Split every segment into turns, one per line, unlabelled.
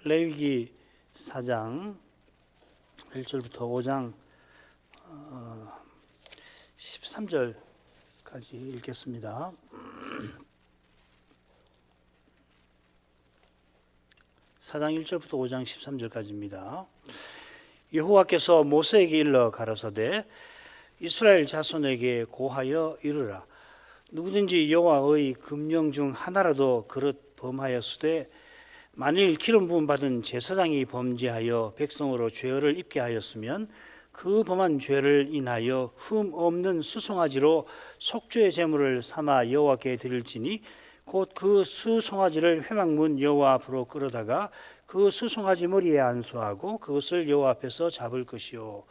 레위기 4장 1절부터 5장 13절까지 읽겠습니다. 사장 1절부터 5장 13절까지입니다. 여호와께서 모세에게 일러 가라사대 이스라엘 자손에게 고하여 이르라. 누구든지 여호와의 금령 중 하나라도 그릇 범하였으되 만일 기름 부음 받은 제사장이 범죄하여 백성으로 죄를 입게 하였으면 그 범한 죄를 인하여 흠 없는 수송아지로 속죄의 제물을 삼아 여호와께 드릴지니 곧 그 수송아지를 회막문 여호와 앞으로 끌어다가 그 수송아지 머리에 안수하고 그것을 여호와 앞에서 잡을 것이요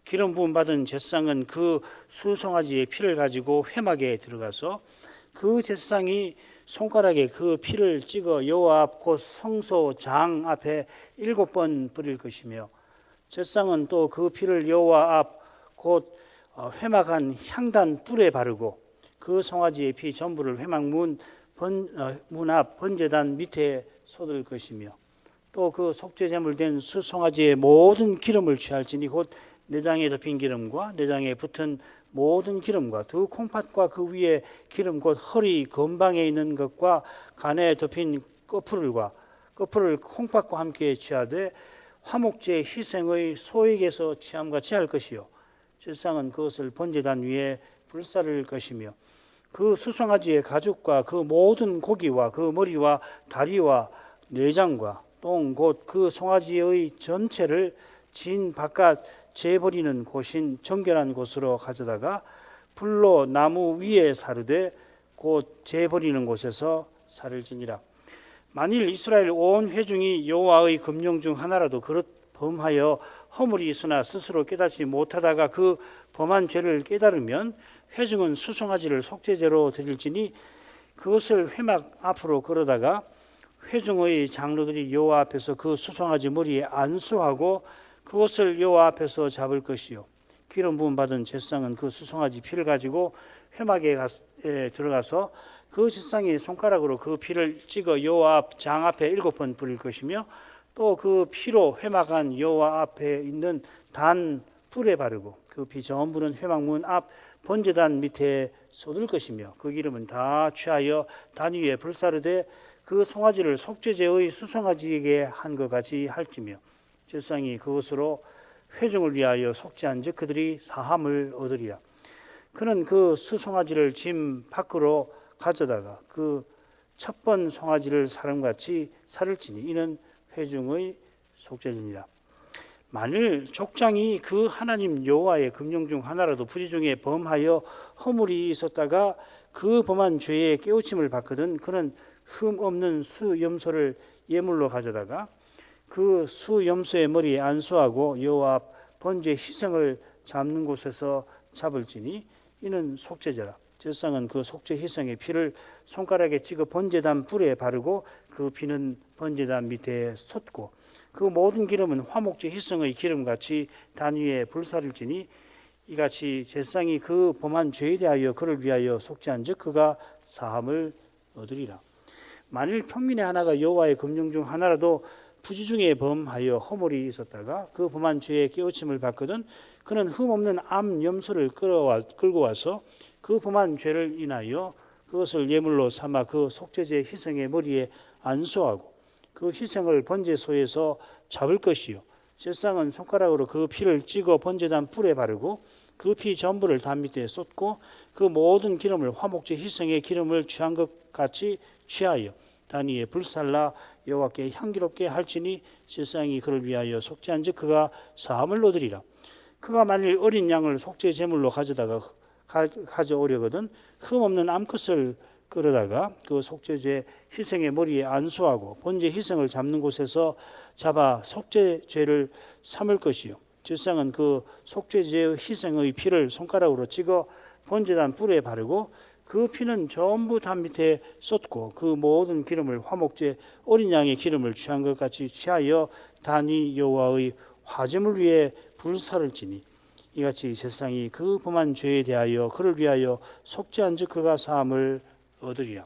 기름 부음 받은 제사장은 그 수송아지의 피를 가지고 회막에 들어가서 그 제사장이 손가락에 그 피를 찍어 여호와 앞 곧 성소장 앞에 7번 뿌릴 것이며 제사장은 또 그 피를 여호와 앞 곧 회막한 향단 뿔에 바르고 그 송아지의 피 전부를 회막 문 앞 번제단 밑에 쏟을 것이며 또 그 속죄제물 된 수송아지의 모든 기름을 취할지니 곧 내장에 덮인 기름과 내장에 붙은 모든 기름과 두 콩팥과 그 위에 기름 곧 허리 건방에 있는 것과 간에 덮인 꺼풀을 콩팥과 함께 취하되 화목제 희생의 소액에서 취함같이 할 것이요 제사장은 그것을 번제단 위에 불사를 것이며 그 수송아지의 가죽과 그 모든 고기와 그 머리와 다리와 내장과 똥 곧 그 송아지의 전체를 진 바깥 재버리는 곳인 정결한 곳으로 가져다가 불로 나무 위에 사르되 곧 재버리는 곳에서 살을 지니라. 만일 이스라엘 온 회중이 여호와의 금령 중 하나라도 그릇 범하여 허물이 있으나 스스로 깨닫지 못하다가 그 범한 죄를 깨달으면 회중은 수송아지를 속죄제로 드릴지니 그것을 회막 앞으로 끌어다가 회중의 장로들이 여호와 앞에서 그 수송아지 머리에 안수하고 그것을 여호와 앞에서 잡을 것이요 기름 부음 받은 제사장은 그 수송아지 피를 가지고 회막에 들어가서 그 제사장이 손가락으로 그 피를 찍어 여호와 앞 장 앞에 7번 뿌릴 것이며 또 그 피로 회막한 여호와 앞에 있는 단 뿔에 바르고 그 피 전부는 회막문 앞 번제단 밑에 쏟을 것이며 그 기름은 다 취하여 단 위에 불사르되 그 송아지를 속죄제의 수송아지에게 한 것 같이 할지며 제사장이 그것으로 회중을 위하여 속죄한즉 그들이 사함을 얻으리라. 그는 그 수송아지를 짐 밖으로 가져다가 그 첫 번 송아지를 사람같이 살을지니 이는 회중의 속죄니라. 만일 족장이 그 하나님 여호와의 금령 중 하나라도 부지 중에 범하여 허물이 있었다가 그 범한 죄에 깨우침을 받거든 그는 흠 없는 수염소를 예물로 가져다가 그 수염소의 머리에 안수하고 여호와 앞 번제 희생을 잡는 곳에서 잡을지니 이는 속죄제라. 제사장은 그 속죄 희생의 피를 손가락에 찍어 번제단 뿔에 바르고 그 피는 번제단 밑에 쏟고 그 모든 기름은 화목제 희생의 기름같이 단 위에 불사를지니 이같이 제사장이 그 범한 죄에 대하여 그를 위하여 속죄한즉 그가 사함을 얻으리라. 만일 평민의 하나가 여호와의 금령 중 하나라도 부지 중에 범하여 허물이 있었다가 그 범한 죄에 깨우침을 받거든 그는 흠없는 암 염소를 끌고 와서 그 범한 죄를 인하여 그것을 예물로 삼아 그 속죄제 희생의 머리에 안수하고 그 희생을 번제소에서 잡을 것이요 제사장은 손가락으로 그 피를 찍어 번제단 뿔에 바르고 그 피 전부를 단 밑에 쏟고 그 모든 기름을 화목제 희생의 기름을 취한 것 같이 취하여 단 위에 불살라 여호와께 향기롭게 할지니 제사장이 그를 위하여 속죄한즉 그가 사함을 얻으리라. 그가 만일 어린 양을 속죄 제물로 가져오려거든 흠없는 암컷을 끌어다가 그 속죄제 희생의 머리에 안수하고 번제 희생을 잡는 곳에서 잡아 속죄죄를 삼을 것이요 제사장은 그 속죄제 희생의 피를 손가락으로 찍어 번제단 뿔에 바르고 그 피는 전부 단 밑에 쏟고 그 모든 기름을 화목제 어린 양의 기름을 취한 것 같이 취하여 단위 여호와의 화제물 위에 불사를 지니 이같이 제사장이 그 범한 죄에 대하여 그를 위하여 속죄한즉 그가 사함을 얻으리라.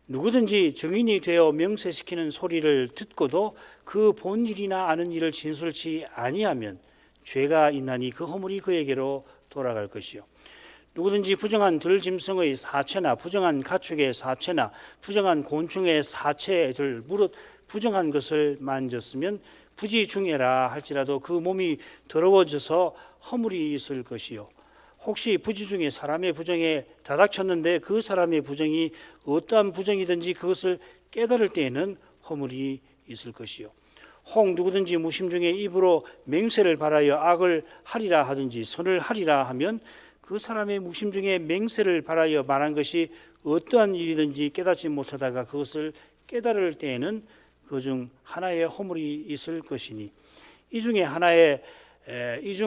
누구든지 증인이 되어 명세시키는 소리를 듣고도 그 본 일이나 아는 일을 진술치 아니하면 죄가 있나니 그 허물이 그에게로 돌아갈 것이요. 누구든지 부정한 들짐승의 사체나 부정한 가축의 사체나 부정한 곤충의 사체들 무릇 부정한 것을 만졌으면 부지중해라 할지라도 그 몸이 더러워져서 허물이 있을 것이요. 혹시 부지 중에 사람의 부정에 다닥쳤는데 그 사람의 부정이 어떠한 부정이든지 그것을 깨달을 때에는 허물이 있을 것이요. 혹 누구든지 무심 중에 입으로 맹세를 바라여 악을 하리라 하든지 선을 하리라 하면 그 사람의 무심 중에 맹세를 바라여 말한 것이 어떠한 일이든지 깨닫지 못하다가 그것을 깨달을 때에는 그 중 하나의 허물이 있을 것이니 이 중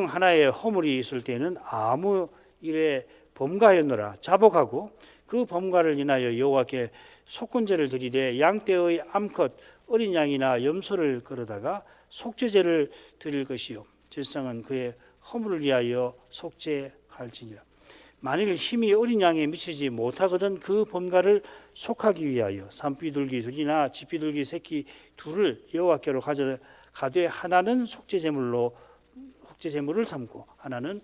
하나의 허물이 있을 때는 아무 일에 범가였노라 자복하고 그 범가를 인하여 여호와께 속건제를 드리되 양떼의 암컷 어린 양이나 염소를 끌어다가 속죄제를 드릴 것이요 제사장은 그의 허물을 위하여 속죄할지니라. 만일 힘이 어린 양에 미치지 못하거든 그 범가를 속하기 위하여 산비둘기 둘이나 쥐비둘기 새끼 둘을 여호와께로 가되 하나는 속죄제물을 삼고 하나는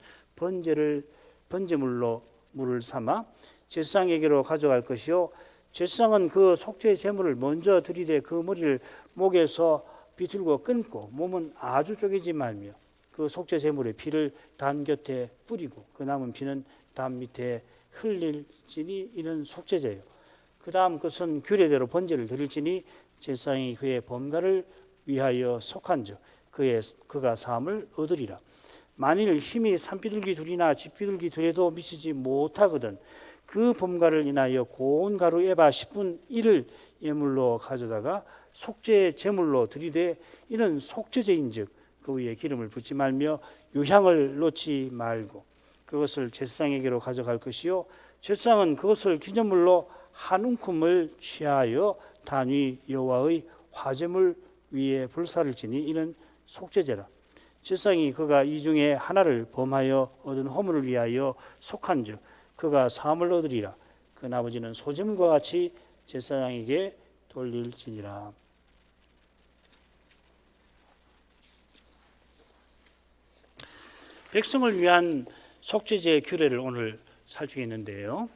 번제물로 물을 삼아 제사장에게로 가져갈 것이요 제사장은 그 속죄 제물을 먼저 들이되 그 머리를 목에서 비틀고 끊고 몸은 아주 쪼개지 말며 그 속죄 제물의 피를 단 곁에 뿌리고 그 남은 피는 담 밑에 흘릴지니 이는 속죄제요. 그 다음 것은 규례대로 번제를 드릴지니 제사장이 그의 범가를 위하여 속한즉 그가 사함을 얻으리라. 만일 힘이 산비둘기 둘이나 쥐비둘기 둘에도 미치지 못하거든 그 범가를 인하여 고운 가루 에바 10분 1을 예물로 가져다가 속죄 제물로 드리되 이는 속죄제인즉 그 위에 기름을 붓지 말며 유향을 놓지 말고 그것을 제사장에게로 가져갈 것이요 제사장은 그것을 기념물로 한 움큼을 취하여 단위 여호와의 화제물 위에 불사를 지니 이는 속죄제라. 제사장이 그가 이 중에 하나를 범하여 얻은 허물을 위하여 속한즉 그가 사함을 얻으리라. 그 나머지는 소제물과 같이 제사장에게 돌릴지니라. 백성을 위한 속죄제 규례를 오늘 살피겠는데요.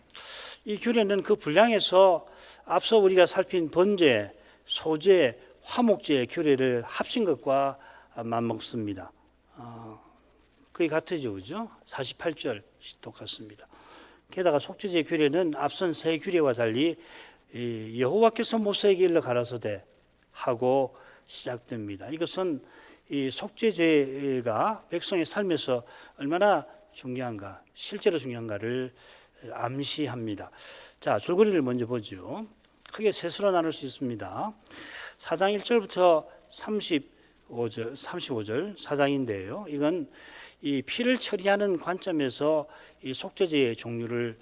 이 규례는 그 분량에서 앞서 우리가 살핀 번제, 소제, 화목제 규례를 합친 것과 맞먹습니다. 거의 같으죠, 그죠? 48절 똑같습니다. 게다가 속죄제 규례는 앞선 세 규례와 달리 여호와께서 모세에게 일러 가라사대 하고 시작됩니다. 이것은 이 속죄제가 백성의 삶에서 얼마나 중요한가, 실제로 중요한가를 암시합니다. 자, 줄거리를 먼저 보죠. 크게 셋으로 나눌 수 있습니다. 4장 1절부터 35절 4장인데요. 이건 이 피를 처리하는 관점에서 이 속죄제의 종류를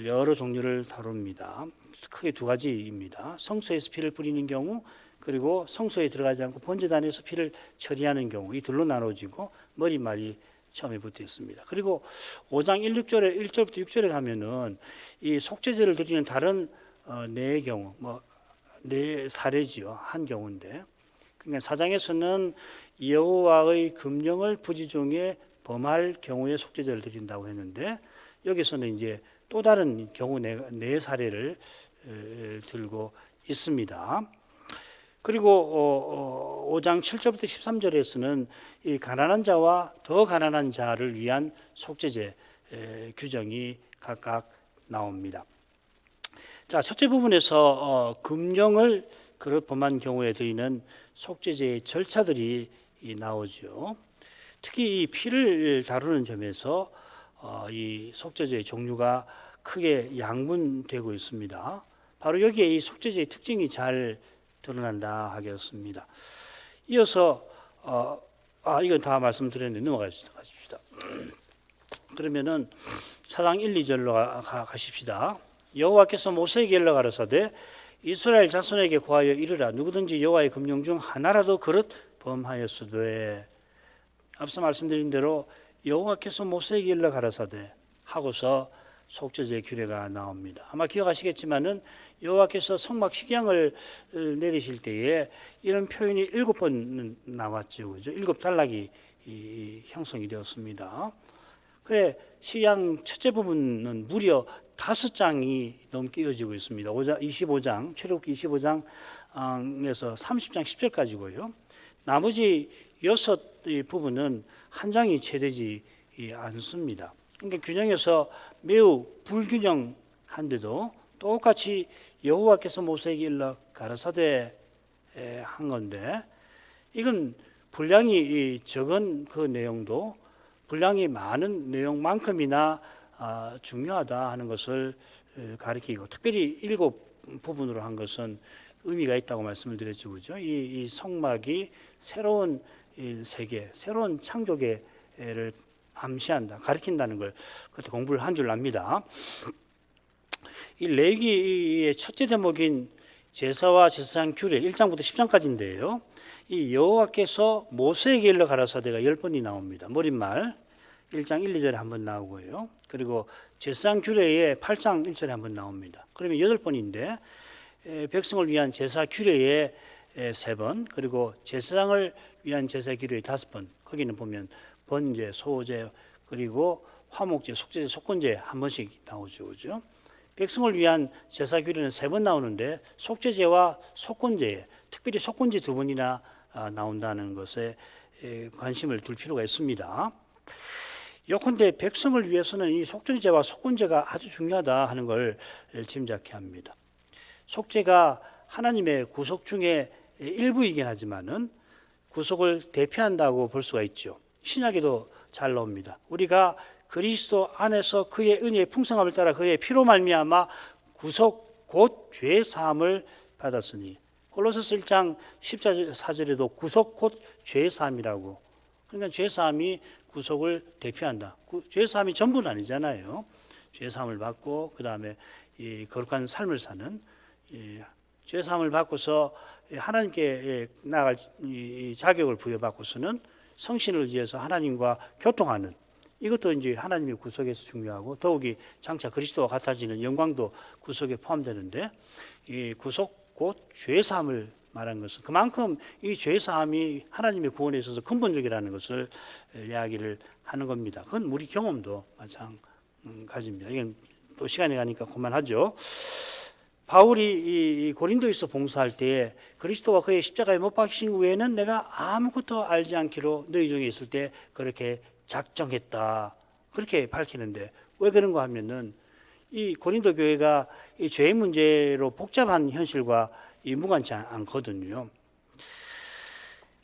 여러 종류를 다룹니다. 크게 두 가지입니다. 성소에서 피를 뿌리는 경우 그리고 성소에 들어가지 않고 번제단에서 피를 처리하는 경우 이 둘로 나눠지고 머리말이 처음에 붙어 있습니다. 그리고 5장 1절부터 6절에 가면은 이 속죄제를 드리는 다른 네 경우 네 사례지요. 한 경우인데 그러니까 4장에서는 여호와의 금령을 부지 중에 범할 경우에 속죄제를 드린다고 했는데 여기서는 이제 또 다른 경우 네 사례를 들고 있습니다. 그리고 5장 7절부터 13절에서는 이 가난한 자와 더 가난한 자를 위한 속죄제 규정이 각각 나옵니다. 자, 첫째 부분에서 금령을 그릇 범한 경우에 드리는 속죄제의 절차들이 나오죠. 특히 이 피를 다루는 점에서 이 속죄제의 종류가 크게 양분되고 있습니다. 바로 여기에 이 속죄제의 특징이 잘 드러난다 하겠습니다. 이어서 이건 다 말씀드렸는데 넘어가십시다. 그러면은 4장 1, 2절로 가십시다. 여호와께서 모세에게 일러 가라사대 이스라엘 자손에게 고하여 이르라 누구든지 여호와의 금령 중 하나라도 그릇 범하였으되 앞서 말씀드린 대로 여호와께서 모세에게 일러 가라사대 하고서 속죄제 규례가 나옵니다. 아마 기억하시겠지만은 여호와께서 성막 식양을 내리실 때에 이런 표현이 7번 나왔죠, 그죠? 7단락이 형성이 되었습니다. 그래 식양 첫째 부분은 무려 5장이 넘게 이어지고 있습니다. 25장 출애굽기 25장에서 30장 10절까지고요. 나머지 6 부분은 한 장이 채되지 않습니다. 그러니까 균형에서 매우 불균형한데도 똑같이 여호와께서 모세에게 일러 가라사대 한 건데, 이건 분량이 적은 그 내용도 분량이 많은 내용만큼이나 중요하다 하는 것을 가리키고, 특별히 7 부분으로 한 것은 의미가 있다고 말씀을 드렸죠, 그죠? 이 성막이 새로운 세계, 새로운 창조계를 암시한다, 가리킨다는 걸 그때 공부를 한 줄 압니다. 이 레위기의 첫째 대목인 제사와 제사장 규례 1장부터 10장까지인데요. 이 여호와께서 모세에게 일러 가라사대가 10번이 나옵니다. 머릿말 1장 1, 2절에 한번 나오고요. 그리고 제사장 규례에 8장 1절에 한번 나옵니다. 그러면 8번인데 백성을 위한 제사 규례에 3번, 그리고 제사장을 위한 제사 규례에 5번. 거기는 보면 번제, 소제, 그리고 화목제, 속죄제, 속건제 한 번씩 나오죠, 그죠? 백성을 위한 제사 규례는 3번 나오는데 속죄제와 속건제에, 특별히 속건제 2번이나 나온다는 것에 관심을 둘 필요가 있습니다. 요컨대 백성을 위해서는 이 속죄제와 속건제가 아주 중요하다 하는 걸 짐작케 합니다. 속죄가 하나님의 구속 중에 일부이긴 하지만은 구속을 대표한다고 볼 수가 있죠. 신약에도 잘 나옵니다. 우리가 그리스도 안에서 그의 은혜의 풍성함을 따라 그의 피로 말미암아 구속 곧 죄 사함을 받았으니, 골로새서 1장 14절에도 구속 곧 죄 사함이라고. 그러니까 죄 사함이 구속을 대표한다. 죄 사함이 전부는 아니잖아요. 죄 사함을 받고 그 다음에 이 거룩한 삶을 사는, 죄 사함을 받고서 하나님께 나아갈 이 자격을 부여받고서는 성신을 의지해서 하나님과 교통하는, 이것도 이제 하나님의 구속에서 중요하고, 더욱이 장차 그리스도와 같아지는 영광도 구속에 포함되는데, 이 구속 곧 죄사함을 말한 것은 그만큼 이 죄사함이 하나님의 구원에 있어서 근본적이라는 것을 이야기를 하는 겁니다. 그건 우리 경험도 마찬가지입니다. 이건 또 시간이 가니까 그만하죠. 바울이 이 고린도에서 봉사할 때에 그리스도와 그의 십자가에 못 박히신 외에는 내가 아무것도 알지 않기로 너희 중에 있을 때 그렇게 작정했다, 그렇게 밝히는데, 왜 그런가 하면은 이 고린도 교회가 이 죄의 문제로 복잡한 현실과 무관치 않거든요.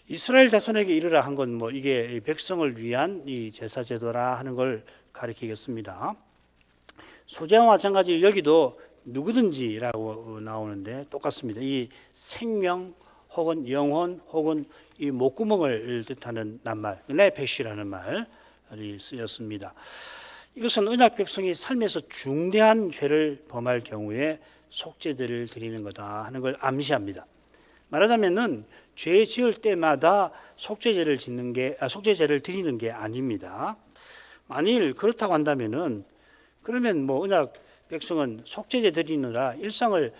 이스라엘 자손에게 이르라 한 건 뭐 이게 백성을 위한 이 제사 제도라 하는 걸 가리키겠습니다. 소제와 마찬가지로 여기도 누구든지라고 나오는데 똑같습니다. 이 생명 혹은 영혼 혹은 이 목구멍을 뜻하는 낱말, 네페시라는 말이 쓰였습니다. 이것은 언약 백성이 삶에서 중대한 죄를 범할 경우에 속죄제를 드리는 거다 하는 걸 암시합니다. 말하자면은 죄 지을 때마다 속죄제를 드리는 게 아닙니다. 만일 그렇다고 한다면은, 그러면 뭐 언약 백성은 속죄제 드리느라 일상을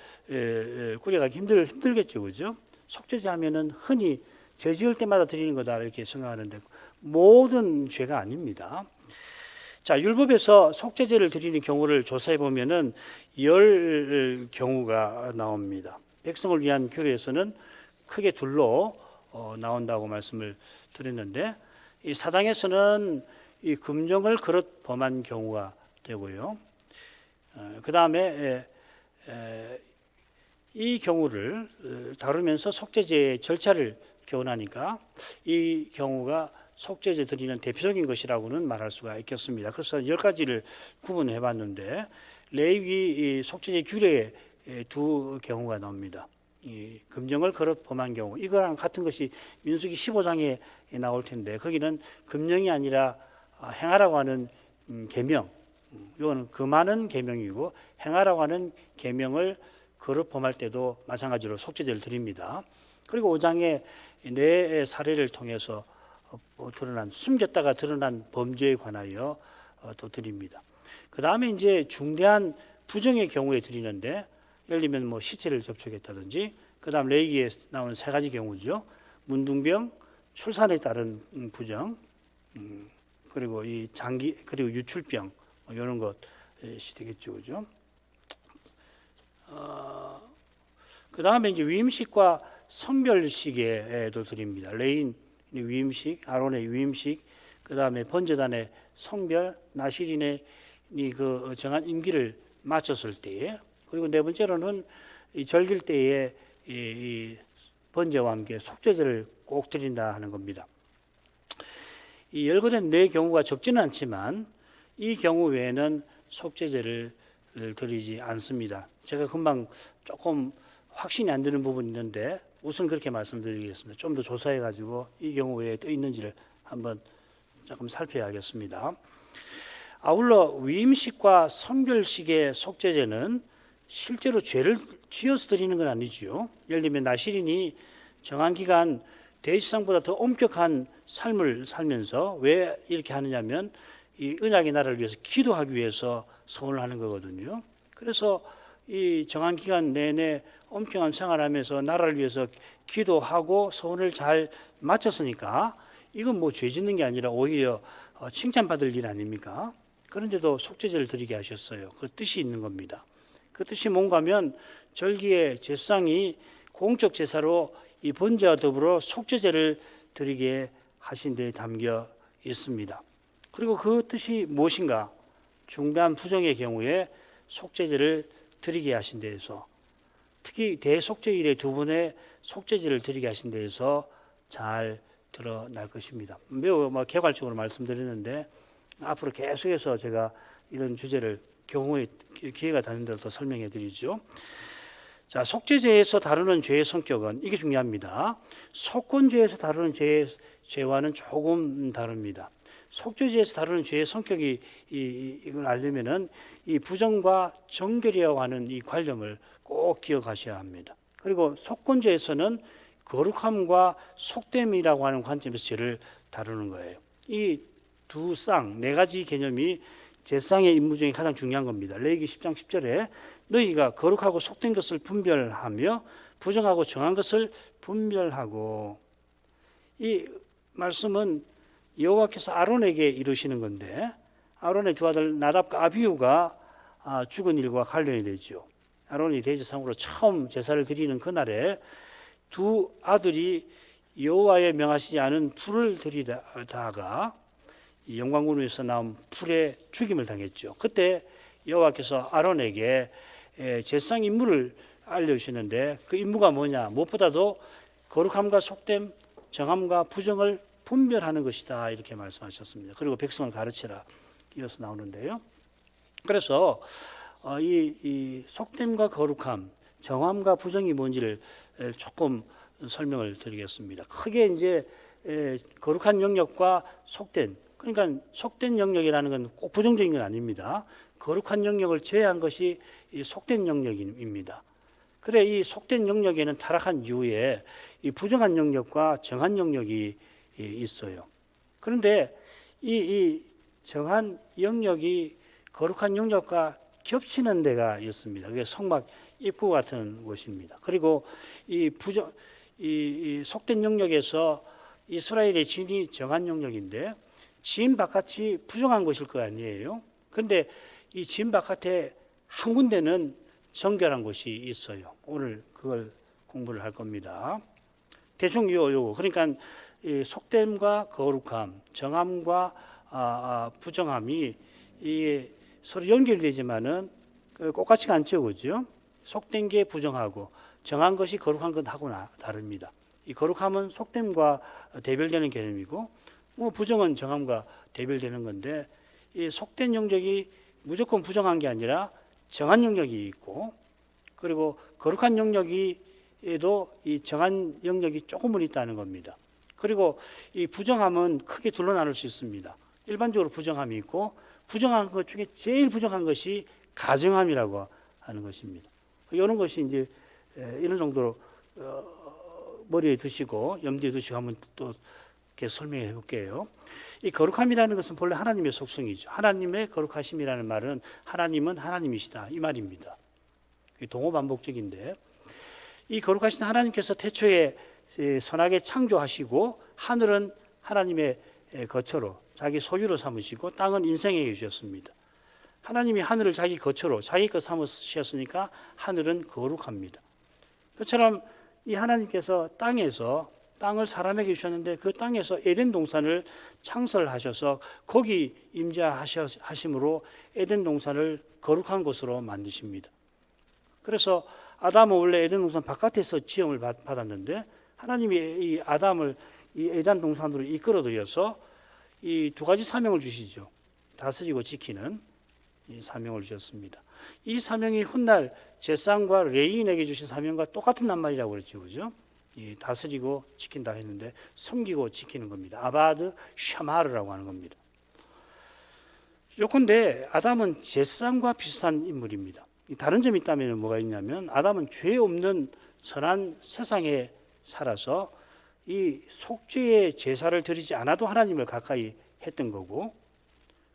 꾸려가기 힘들겠죠, 그죠? 속죄제 하면은 흔히 죄 지을 때마다 드리는 거다 이렇게 생각하는데 모든 죄가 아닙니다. 자, 율법에서 속죄제를 드리는 경우를 조사해 보면은 10경우가 나옵니다. 백성을 위한 규례에서는 크게 둘로 나온다고 말씀을 드렸는데, 이 사당에서는 이 금령을 그릇 범한 경우가 되고요. 그 다음에 이 경우를 다루면서 속죄제의 절차를 교훈하니까 이 경우가 속죄제 드리는 대표적인 것이라고는 말할 수가 있겠습니다. 그래서 10가지를 구분해 봤는데, 레위기 속죄제 규례에 2 경우가 나옵니다. 이 금령을 거듭 범한 경우, 이거랑 같은 것이 민수기 15장에 나올 텐데, 거기는 금령이 아니라 행하라고 하는 계명, 이거는 금하는 계명이고, 행하라고 하는 계명을 거듭 범할 때도 마찬가지로 속죄제를 드립니다. 그리고 5장에 내 사례를 통해서 숨겼다가 드러난 범죄에 관하여 또 드립니다. 그 다음에 이제 중대한 부정의 경우에 드리는데, 예를 들면 뭐 시체를 접촉했다든지, 그 다음 레이기에 나오는 세 가지 경우죠. 문둥병, 출산에 따른 부정, 그리고 이 장기, 그리고 유출병, 뭐 이런 것이 되겠죠, 그죠? 그 다음에 이제 위임식과 성별식에도 드립니다. 레인 위임식, 아론의 위임식, 그 다음에 번제단의 성별, 나시린의 그 정한 임기를 마쳤을 때에, 그리고 네 번째로는 이 절길 때에 이 번제와 함께 속죄제를 꼭 드린다 하는 겁니다. 이 열거된 네 경우가 적지는 않지만 이 경우 외에는 속죄제를 드리지 않습니다. 제가 금방 조금 확신이 안 드는 부분이 있는데 우선 그렇게 말씀드리겠습니다. 좀 더 조사해 가지고 이 경우 외에 또 있는지를 한번 조금 살펴야겠습니다. 아울러 위임식과 성별식의 속죄제는 실제로 죄를 지어서 드리는 건 아니지요. 예를 들면 나시린이 정한 기간 대지상보다 더 엄격한 삶을 살면서 왜 이렇게 하느냐면 이 언약의 나라를 위해서 기도하기 위해서 서원을 하는 거거든요. 그래서 이 정한 기간 내내 엄격한 생활하면서 나라를 위해서 기도하고 서원을 잘 마쳤으니까 이건 뭐 죄 짓는 게 아니라 오히려 칭찬받을 일 아닙니까? 그런데도 속죄제를 드리게 하셨어요. 그 뜻이 있는 겁니다. 그 뜻이 뭔가 하면 절기의 제사장이 공적 제사로 이 번제와 더불어 속죄제를 드리게 하신 데 담겨 있습니다. 그리고 그 뜻이 무엇인가? 중대한 부정의 경우에 속죄제를 드리게 하신 데에서, 특히 대속죄일에 두 번의 속죄제를 드리게 하신 데에서 잘 드러날 것입니다. 매우 개괄적으로 말씀드리는데 앞으로 계속해서 제가 이런 주제를 경우에 기회가 되는 대로 더 설명해 드리죠. 자, 속죄제에서 다루는 죄의 성격은 이게 중요합니다. 속건죄에서 다루는 죄와는 조금 다릅니다. 속죄제에서 다루는 죄의 성격이 이걸 알려면은 이 부정과 정결이라고 하는 이 관념을 꼭 기억하셔야 합니다. 그리고 속건죄에서는 거룩함과 속됨이라고 하는 관점에서 죄를 다루는 거예요. 이 두 쌍, 네 가지 개념이 제사장의 임무 중에 가장 중요한 겁니다. 레위기 10장 10절에 너희가 거룩하고 속된 것을 분별하며 부정하고 정한 것을 분별하고, 이 말씀은 여호와께서 아론에게 이루시는 건데 아론의 두 아들 나답과 아비후가 죽은 일과 관련이 되죠. 아론이 대제사장으로 처음 제사를 드리는 그날에 두 아들이 여호와의 명하시지 않은 불을 들이다가 영광군에서 나온 불에 죽임을 당했죠. 그때 여호와께서 아론에게 제사장 임무를 알려주시는데 그 임무가 뭐냐? 무엇보다도 거룩함과 속됨, 정함과 부정을 분별하는 것이다 이렇게 말씀하셨습니다. 그리고 백성을 가르치라 이어서 나오는데요. 그래서 이 속됨과 거룩함, 정함과 부정이 뭔지를 조금 설명을 드리겠습니다. 크게 이제 거룩한 영역과 속된, 그러니까 속된 영역이라는 건 꼭 부정적인 건 아닙니다. 거룩한 영역을 제외한 것이 이 속된 영역입니다. 그래 이 속된 영역에는 타락한 이후에 이 부정한 영역과 정한 영역이 있어요. 그런데 이 정한 영역이 거룩한 영역과 겹치는 데가 있습니다. 그게 성막 입구 같은 곳입니다. 그리고 이 속된 영역에서 이스라엘의 진이 정한 영역인데 진 바깥이 부정한 것일 거 아니에요. 그런데 이 진 바깥에 한 군데는 정결한 곳이 있어요. 오늘 그걸 공부를 할 겁니다. 대충 요거 그러니까 이 속됨과 거룩함, 정함과 부정함이 이게 서로 연결되지만은 똑같지가 않죠, 그죠? 속된 게 부정하고 정한 것이 거룩한 것하고는 다릅니다. 이 거룩함은 속됨과 대별되는 개념이고, 부정은 정함과 대별되는 건데, 이 속된 영역이 무조건 부정한 게 아니라 정한 영역이 있고, 그리고 거룩한 영역에도 이 정한 영역이 조금은 있다는 겁니다. 그리고 이 부정함은 크게 둘로 나눌 수 있습니다. 일반적으로 부정함이 있고, 부정한 것 중에 제일 부정한 것이 가정함이라고 하는 것입니다. 이런 것이 이제 이런 정도로 머리에 두시고 염두에 두시고 한번 또 이렇게 설명해 볼게요. 이 거룩함이라는 것은 본래 하나님의 속성이죠. 하나님의 거룩하심이라는 말은 하나님은 하나님이시다 이 말입니다. 동호 반복적인데 이 거룩하신 하나님께서 태초에 선하게 창조하시고 하늘은 하나님의 거처로 자기 소유로 삼으시고 땅은 인생에게 주셨습니다. 하나님이 하늘을 자기 거처로 자기 것 삼으셨으니까 하늘은 거룩합니다. 그처럼 이 하나님께서 땅을 사람에게 주셨는데 그 땅에서 에덴 동산을 창설하셔서 거기 임재하심으로 에덴 동산을 거룩한 곳으로 만드십니다. 그래서 아담은 원래 에덴 동산 바깥에서 지음을 받았는데 하나님이 이 아담을 이 에덴 동산으로 이끌어들여서 이 두 가지 사명을 주시죠. 다스리고 지키는 이 사명을 주셨습니다. 이 사명이 훗날 제상과 레인에게 주신 사명과 똑같은 낱말이라고 그랬죠, 그죠? 이 다스리고 지킨다 했는데 섬기고 지키는 겁니다. 아바드 샤마르라고 하는 겁니다. 요컨대 아담은 제상과 비슷한 인물입니다. 다른 점이 있다면 뭐가 있냐면 아담은 죄 없는 선한 세상에 살아서 이 속죄의 제사를 드리지 않아도 하나님을 가까이 했던 거고,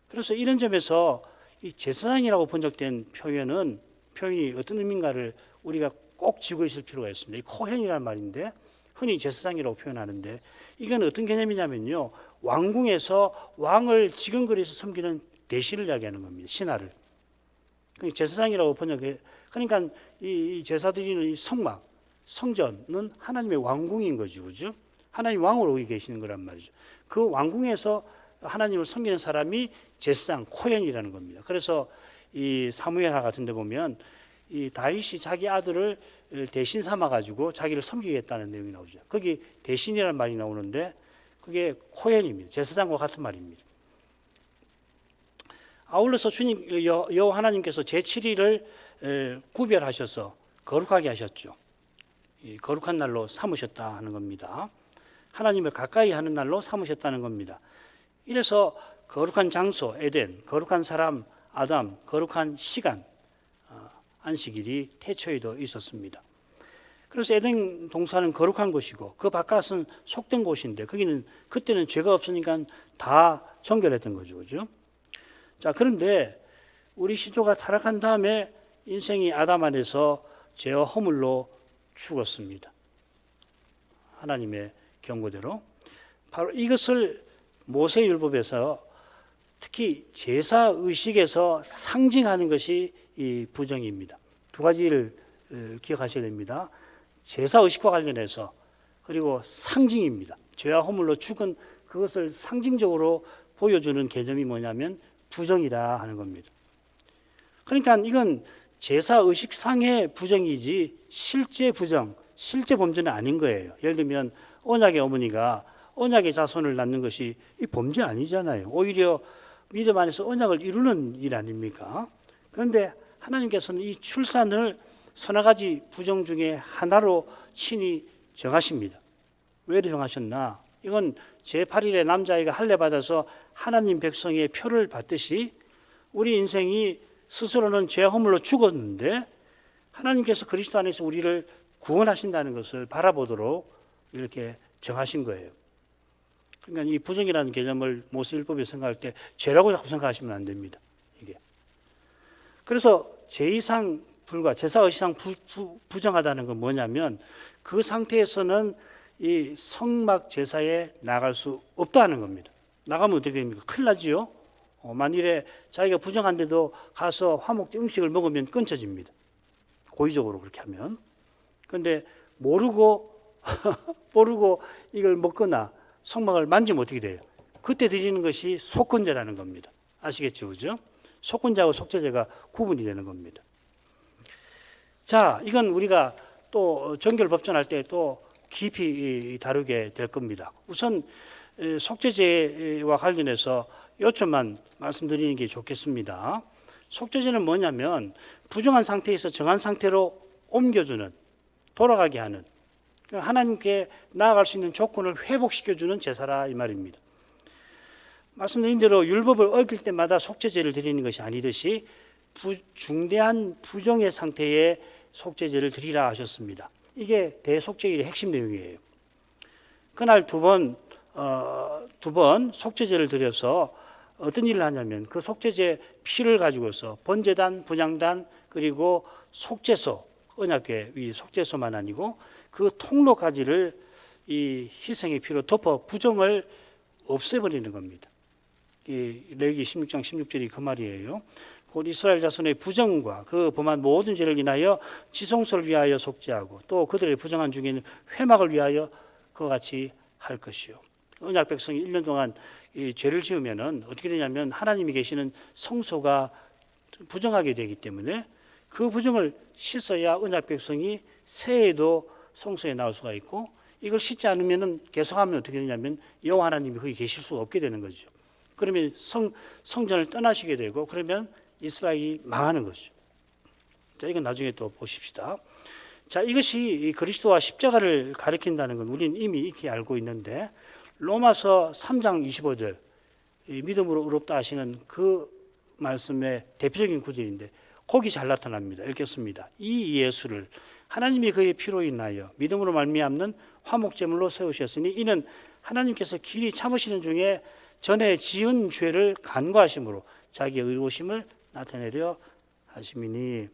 그래서 이런 점에서 이 제사장이라고 번역된 표현이 어떤 의미인가를 우리가 꼭 쥐고 있을 필요가 있습니다. 이 코헨이라는 말인데 흔히 제사장이라고 표현하는데 이건 어떤 개념이냐면요, 왕궁에서 왕을 지근거리에서 섬기는 대신을 이야기하는 겁니다. 신하를. 제사장이라고 번역해. 그러니까 이 제사 드리는 이 성전은 하나님의 왕궁인 거죠, 그죠? 하나님 왕으로 거기 계시는 거란 말이죠. 그 왕궁에서 하나님을 섬기는 사람이 제사장 코헨이라는 겁니다. 그래서 이 사무엘하 같은 데 보면 이 다윗이 자기 아들을 대신 삼아 가지고 자기를 섬기겠다는 내용이 나오죠. 거기 대신이라는 말이 나오는데 그게 코헨입니다. 제사장과 같은 말입니다. 아울러서 주님 여호와 하나님께서 제7일을 구별하셔서 거룩하게 하셨죠. 이 거룩한 날로 삼으셨다 하는 겁니다. 하나님을 가까이 하는 날로 삼으셨다는 겁니다. 이래서 거룩한 장소 에덴, 거룩한 사람 아담, 거룩한 시간 안식일이 태초에도 있었습니다. 그래서 에덴 동산은 거룩한 곳이고 그 바깥은 속된 곳인데 거기는 그때는 죄가 없으니까 다 정결했던 거죠, 그죠? 자, 그런데 우리 시조가 타락한 다음에 인생이 아담 안에서 죄와 허물로 죽었습니다. 하나님의 경고대로. 바로 이것을 모세율법에서 특히 제사 의식에서 상징하는 것이 이 부정입니다. 두 가지를 기억하셔야 됩니다. 제사 의식과 관련해서 그리고 상징입니다. 죄와 허물로 죽은 그것을 상징적으로 보여주는 개념이 뭐냐면 부정이라 하는 겁니다. 그러니까 이건 제사 의식상의 부정이지 실제 부정, 실제 범죄는 아닌 거예요. 예를 들면 언약의 어머니가 언약의 자손을 낳는 것이 이 범죄 아니잖아요. 오히려 믿음 안에서 언약을 이루는 일 아닙니까? 그런데 하나님께서는 이 출산을 서너 가지 부정 중에 하나로 친히 정하십니다. 왜 정하셨나? 이건 제8일에 남자아이가 할례 받아서 하나님 백성의 표를 받듯이 우리 인생이 스스로는 죄 허물로 죽었는데 하나님께서 그리스도 안에서 우리를 구원하신다는 것을 바라보도록 이렇게 정하신 거예요. 그러니까 이 부정이라는 개념을 모세율법에 생각할 때 죄라고 자꾸 생각하시면 안 됩니다. 이게. 그래서 제2상 불과 제사 의식상 부정하다는 건 뭐냐면 그 상태에서는 이 성막 제사에 나갈 수 없다는 겁니다. 나가면 어떻게 됩니까? 큰일 나지요. 만일에 자기가 부정한데도 가서 화목제 음식을 먹으면 끊쳐집니다. 고의적으로 그렇게 하면. 그런데 모르고 이걸 먹거나 성막을 만지면 어떻게 돼요? 그때 드리는 것이 속건제라는 겁니다. 아시겠죠, 그죠? 속건제하고 속죄제가 구분이 되는 겁니다. 자, 이건 우리가 또 정결법전할 때 또 깊이 다루게 될 겁니다. 우선 속죄제와 관련해서 요점만 말씀드리는 게 좋겠습니다. 속죄제는 뭐냐면 부정한 상태에서 정한 상태로 옮겨주는, 돌아가게 하는, 하나님께 나아갈 수 있는 조건을 회복시켜주는 제사라 이 말입니다. 말씀드린 대로 율법을 어길 때마다 속죄제를 드리는 것이 아니듯이 중대한 부정의 상태에 속죄제를 드리라 하셨습니다. 이게 대속죄일의 핵심 내용이에요. 그날 두 번 두 번 속죄제를 드려서 어떤 일을 하냐면 그 속죄제 피를 가지고서 번제단, 분향단 그리고 속죄소, 언약궤 위 속죄소만 아니고 그 통로까지를 이 희생의 피로 덮어 부정을 없애버리는 겁니다. 이 레위기 16장 16절이 그 말이에요. 곧 이스라엘 자손의 부정과 그 범한 모든 죄를 인하여 지성소를 위하여 속죄하고 또 그들의 부정한 중에는 회막을 위하여 그와 같이 할 것이요. 언약 백성이 1년 동안 이 죄를 지으면은 어떻게 되냐면 하나님이 계시는 성소가 부정하게 되기 때문에 그 부정을 씻어야 언약 백성이 새해에도 성소에 나올 수가 있고 이걸 씻지 않으면은 계속하면 어떻게 되냐면 여호와 하나님이 거기 계실 수가 없게 되는 거죠. 그러면 성전을 떠나시게 되고 그러면 이스라엘이 망하는 것이죠. 자, 이건 나중에 또 보십시다. 자, 이것이 그리스도와 십자가를 가리킨다는 건 우리는 이미 익히 알고 있는데 로마서 3장 25절 믿음으로 의롭다 하시는 그 말씀의 대표적인 구절인데 거기 잘 나타납니다. 읽겠습니다. 이 예수를 하나님이 그의 피로 인하여 믿음으로 말미암는 화목제물로 세우셨으니 이는 하나님께서 길이 참으시는 중에 전에 지은 죄를 간과하심으로 자기의 의로우심을 나타내려 하심이니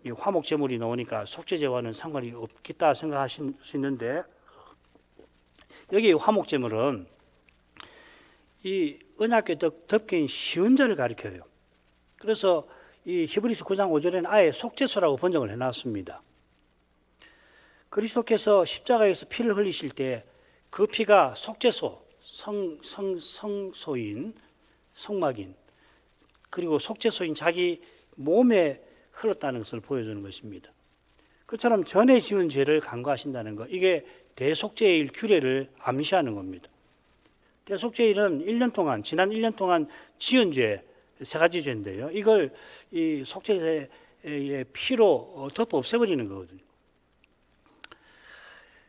이 화목제물이 나오니까 속죄제와는 상관이 없겠다 생각하실 수 있는데 여기 화목제물은 이 언약궤 덮개인 시은자를 가리켜요. 그래서 이 히브리서 9장 5절에는 아예 속죄소라고 번역을 해놨습니다. 그리스도께서 십자가에서 피를 흘리실 때 그 피가 속죄소, 성소인, 성막인 그리고 속죄소인 자기 몸에 흘렀다는 것을 보여주는 것입니다. 그처럼 전에 지은 죄를 간과하신다는 것, 이게 대속죄일 규례를 암시하는 겁니다. 대속죄일은 1년 동안, 지난 1년 동안 지은 죄, 세 가지 죄인데요. 이걸 이 속죄제의 피로 덮어 없애버리는 거거든요.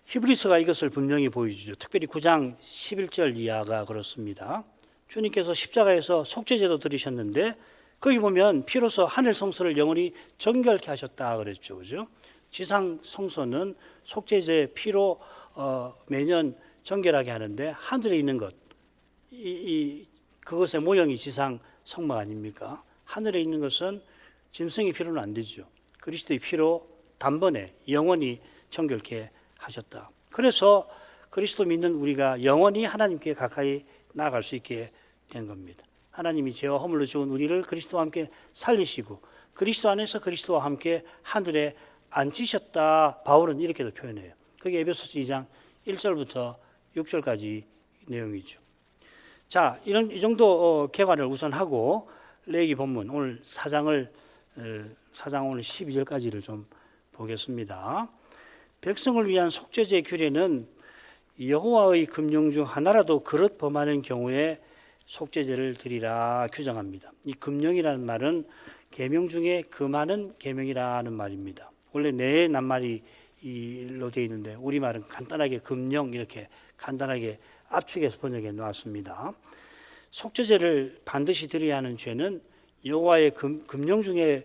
히브리서가 이것을 분명히 보여주죠. 특별히 9장 11절 이하가 그렇습니다. 주님께서 십자가에서 속죄제도 드리셨는데 거기 보면 피로서 하늘 성소를 영원히 정결케 하셨다 그랬죠. 그죠? 지상 성소는 속죄제 피로 매년 정결하게 하는데 하늘에 있는 것, 그것의 모형이 지상 성막 아닙니까? 하늘에 있는 것은 짐승의 피로는 안 되죠. 그리스도의 피로 단번에 영원히 정결케 하셨다. 그래서 그리스도 믿는 우리가 영원히 하나님께 가까이 나아갈 수 있게 된 겁니다. 하나님이 죄와 허물로 죽은 우리를 그리스도와 함께 살리시고 그리스도 안에서 그리스도와 함께 하늘에 앉히셨다. 바울은 이렇게도 표현해요. 그게 에베소서 2장 1절부터 6절까지 내용이죠. 자, 이 정도 개관을 우선 하고 레위기 본문 오늘 4장 오늘 12절까지를 좀 보겠습니다. 백성을 위한 속죄제 규례는 여호와의 금령 중 하나라도 그릇 범하는 경우에 속죄제를 드리라 규정합니다. 이 금령이라는 말은 계명 중에 금하는 계명이라는 말입니다. 원래 네 낱말이로 되어 있는데 우리말은 간단하게 금령 이렇게 간단하게 압축해서 번역해 놓았습니다. 속죄제를 반드시 드려야 하는 죄는 여호와의 금령 중에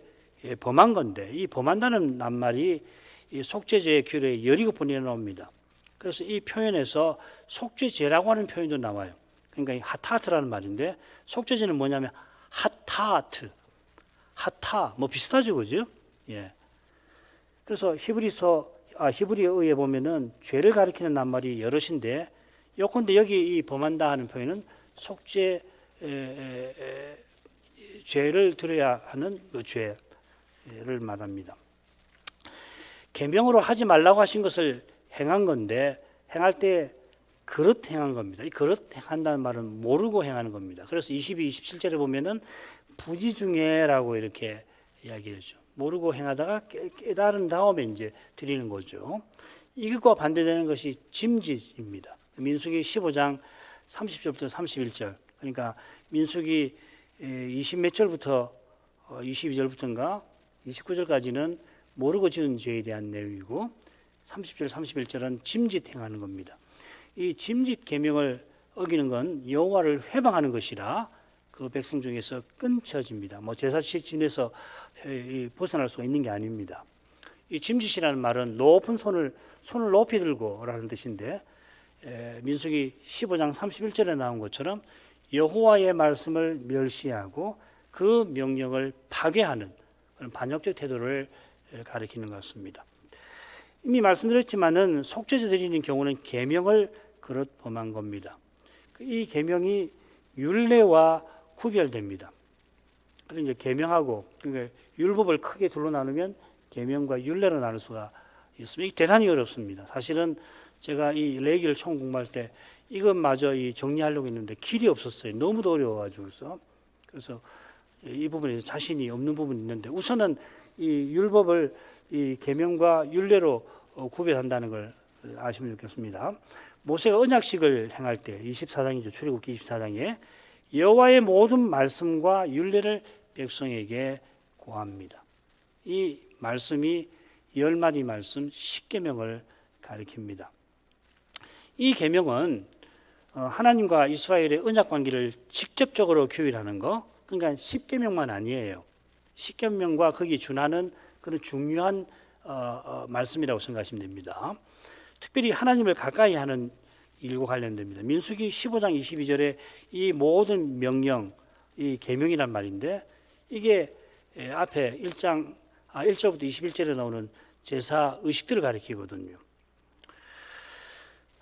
범한 건데 이 범한다는 낱말이 이 속죄제의 규례에 17번이나 나옵니다. 그래서 이 표현에서 속죄제라고 하는 표현도 나와요. 그러니까 이 하타트라는 말인데 속죄제는 뭐냐면 하타트, 뭐 비슷하죠, 그죠? 예. 그래서 히브리어에 보면은 죄를 가리키는 낱말이 여럿인데 요컨대 여기 이 범한다 하는 표현은 속죄 죄를 들어야 하는 그 죄를 말합니다. 계명으로 하지 말라고 하신 것을 행한 건데 행할 때 그릇 행한 겁니다. 이 그릇 행한다는 말은 모르고 행하는 겁니다. 그래서 22, 27절에 보면은 부지중에라고 이렇게 이야기하죠. 모르고 행하다가 깨달은 다음에 이제 드리는 거죠. 이것과 반대되는 것이 짐짓입니다. 민수기 15장 30절부터 31절. 그러니까 민수기 20몇 절부터 22절부터인가 29절까지는 모르고 지은 죄에 대한 내용이고 30절 31절은 짐짓 행하는 겁니다. 이 짐짓 계명을 어기는 건 여호와를 회방하는 것이라 그 백성 중에서 끊쳐집니다. 뭐 제사식 지내서 벗어날 수가 있는 게 아닙니다. 이 짐짓이라는 말은 높은 손을 높이 들고라는 뜻인데 민수기 15장 31절에 나온 것처럼 여호와의 말씀을 멸시하고 그 명령을 파괴하는 그런 반역적 태도를 가리키는 것 같습니다. 이미 말씀드렸지만은 속죄제 드리는 경우는 계명을 그릇 범한 겁니다. 이 계명이 율례와 구별됩니다. 그러니까 계명하고 그러니까 율법을 크게 둘로 나누면 계명과 율례로 나눌 수가 있습니다. 이게 대단히 어렵습니다. 사실은 제가 이 레위기를 처음 공부할 때 이것마저 정리하려고 했는데 길이 없었어요. 너무도 어려워가지고서. 그래서 이 부분에 자신이 없는 부분이 있는데 우선은 이 율법을 이 계명과 율례로 구별한다는 걸 아시면 좋겠습니다. 모세가 언약식을 행할 때 24장이죠. 출애굽기 24장에 여호와의 모든 말씀과 율례를 백성에게 고합니다. 이 말씀이 10마디 말씀 10계명을 가리킵니다. 이 계명은 하나님과 이스라엘의 언약 관계를 직접적으로 교율하는 거, 그러니까 10계명만 아니에요. 10계명과 거기에 준하는 그런 중요한 말씀이라고 생각하시면 됩니다. 특별히 하나님을 가까이 하는 일과 관련됩니다. 민수기 15장 22절에 이 모든 명령, 이 계명이란 말인데 이게 앞에 1절부터 21절에 나오는 제사 의식들을 가리키거든요.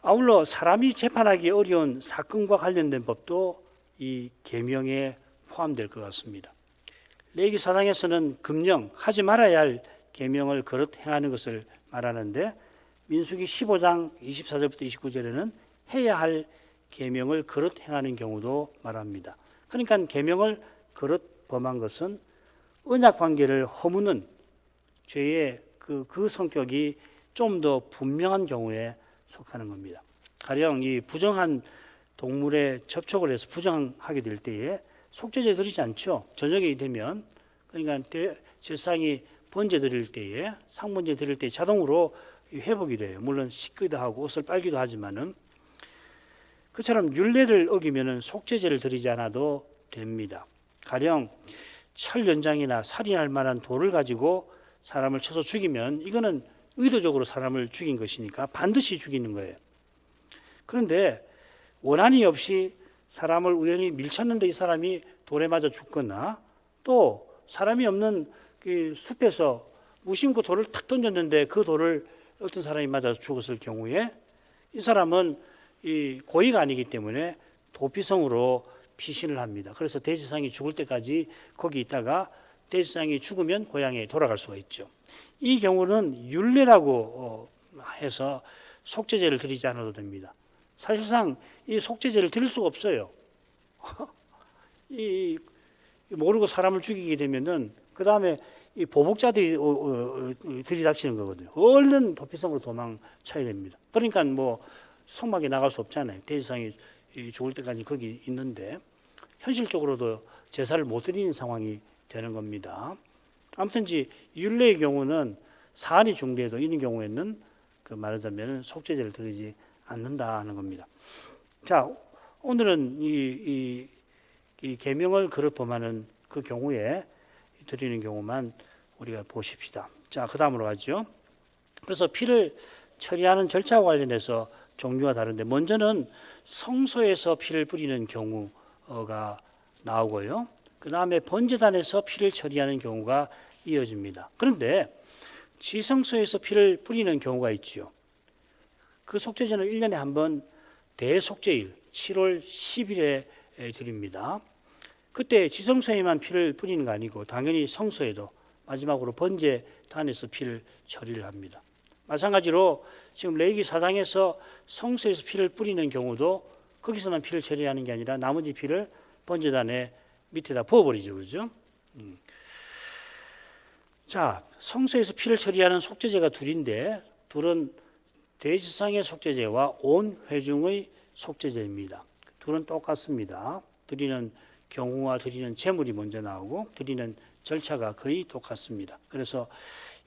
아울러 사람이 재판하기 어려운 사건과 관련된 법도 이 계명에 포함될 것 같습니다. 레위기 4장에서는 금령, 하지 말아야 할 계명을 그릇 행하는 것을 말하는데 민수기 15장 24절부터 29절에는 해야 할 계명을 그릇 행하는 경우도 말합니다. 그러니까 계명을 그릇 범한 것은 언약 관계를 허무는 죄의 그 성격이 좀 더 분명한 경우에 속하는 겁니다. 가령 이 부정한 동물에 접촉을 해서 부정하게 될 때에 속죄제 드리지 않죠. 저녁이 되면 그러니까 제사장이 번제 드릴 때에 상번제 드릴 때 자동으로 회복이 돼요. 물론 씻기도 하고 옷을 빨기도 하지만은 그처럼 율례를 어기면은 속죄제를 드리지 않아도 됩니다. 가령 철 연장이나 살인할 만한 돌을 가지고 사람을 쳐서 죽이면 이거는 의도적으로 사람을 죽인 것이니까 반드시 죽이는 거예요. 그런데 원한이 없이 사람을 우연히 밀쳤는데 이 사람이 돌에 맞아 죽거나 또 사람이 없는 그 숲에서 무심코 돌을 탁 던졌는데 그 돌을 어떤 사람이 맞아 죽었을 경우에 이 사람은 이 고의가 아니기 때문에 도피성으로 피신을 합니다. 그래서 대제사장이 죽을 때까지 거기 있다가 대제사장이 죽으면 고향에 돌아갈 수가 있죠. 이 경우는 율례라고 해서 속죄제를 드리지 않아도 됩니다. 사실상 이 속죄제를 드릴 수가 없어요. 이 모르고 사람을 죽이게 되면은 그 다음에 이 보복자들이 들이닥치는 거거든요. 얼른 도피성으로 도망쳐야 됩니다. 그러니까 뭐 성막에 나갈 수 없잖아요. 대제사장이 죽을 때까지 거기 있는데 현실적으로도 제사를 못 드리는 상황이 되는 겁니다. 아무튼지 율례의 경우는 사안이 중대해도 이런 경우에는 그 말하자면 속죄제를 드리지 않는다 하는 겁니다. 자, 오늘은 이 계명을 그릇 범하는 그 경우에 드리는 경우만 우리가 보십시다. 자, 그 다음으로 가죠. 그래서 피를 처리하는 절차와 관련해서 종류가 다른데 먼저는 성소에서 피를 뿌리는 경우가 나오고요. 그 다음에 번제단에서 피를 처리하는 경우가 이어집니다. 그런데 지성소에서 피를 뿌리는 경우가 있지요. 그 속죄제는 1년에 한 번 대속죄일 7월 10일에 드립니다. 그때 지성소에만 피를 뿌리는 거 아니고 당연히 성소에도 마지막으로 번제단에서 피를 처리를 합니다. 마찬가지로 지금 레위기 4장에서 성소에서 피를 뿌리는 경우도 거기서만 피를 처리하는 게 아니라 나머지 피를 번제단에 밑에다 부어버리죠. 그죠? 자, 성소에서 피를 처리하는 속죄제가 둘인데 둘은 대제사장의 속죄제와 온 회중의 속죄제입니다. 둘은 똑같습니다. 드리는 경우와 드리는 제물이 먼저 나오고 드리는 절차가 거의 똑같습니다. 그래서